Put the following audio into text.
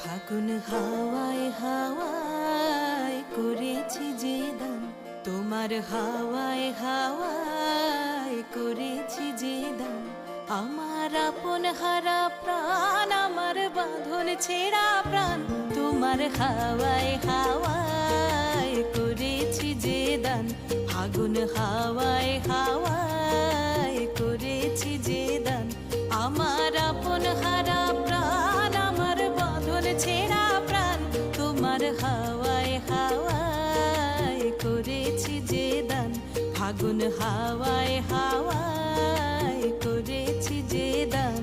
ফাগুন হাওয়ায় হাওয়ায় করেছি যে দান, তোমার হাওয়ায় হাওয়ায় করেছি যে দান। আমার আপন হারা প্রাণ, আমার বাঁধন ছেঁড়া প্রাণ, তোমার হাওয়ায় হাওয়ায় করেছি যে দান। ফাগুন হাওয়ায় হাওয়ায় করেছি যে দান। আমার আপন হারা প্রাণ, আমার বাঁধন ছেঁড়া প্রাণ, তোমার হাওয়ায় হাওয়ায় করেছি যে দান। ফাগুন হাওয়ায় হাওয়ায় করেছি যে দান।